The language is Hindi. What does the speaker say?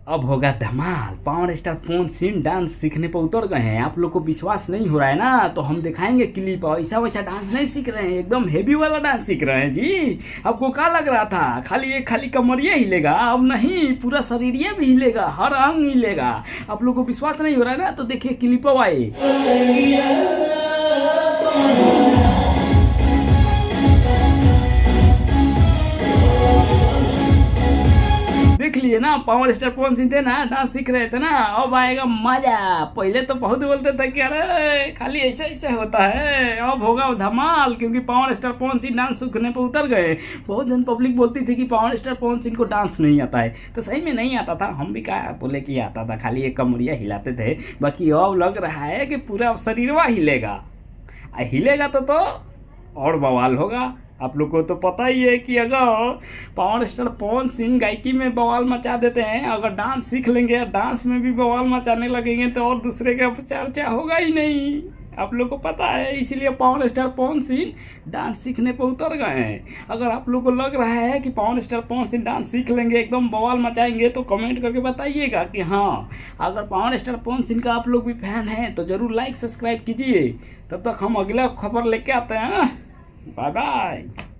अब होगा धमाल। Power star Pawan Singh dance सीखने पर उतर गए हैं। आप लोग को विश्वास नहीं हो रहा है ना, तो हम दिखाएंगे क्लिप। ऐसा वैसा डांस नहीं सीख रहे हैं, एकदम हेवी वाला डांस सीख रहे हैं जी। आपको क्या लग रहा था खाली कमरिया हिलेगा? अब नहीं, पूरा शरीर भी हिलेगा, हर अंग हिलेगा। आप लोग को विश्वास नहीं हो रहा है ना, तो देखिए क्लिप आए। देख लिए ना, पावर स्टार पवन सिंह थे ना, डांस सीख रहे थे ना। अब आएगा मजा। पहले तो बहुत बोलते थे कि अरे खाली ऐसे ऐसे होता है, अब होगा धमाल, क्योंकि power star Pawan Singh dance सीखने पर उतर गए। बहुत जन पब्लिक बोलती थी कि पावर स्टार पवन सिंह को डांस नहीं आता है, तो सही में नहीं आता था। हम भी क्या बोले कि आता था, खाली एक कमरिया हिलाते थे। बाकी अब लग रहा है कि पूरा शरीरवा हिलेगा। हिलेगा तो और बवाल होगा। आप लोग को तो पता ही है कि अगर पावर स्टार पवन सिंह गायकी में बवाल मचा देते हैं, अगर डांस सीख लेंगे, डांस में भी बवाल मचाने लगेंगे, तो और दूसरे का चर्चा होगा ही नहीं। आप लोग को पता है, इसीलिए power star Pawan Singh dance सीखने पर उतर गए हैं। अगर आप लोग को लग रहा है कि power star Pawan Singh dance सीख लेंगे, एकदम बवाल मचाएंगे, तो कमेंट करके बताइएगा कि हाँ, अगर पावर स्टार पवन सिंह का आप लोग भी फैन हैं तो ज़रूर लाइक सब्सक्राइब कीजिए। तब तक हम अगला खबर लेके आते हैं। Bye bye.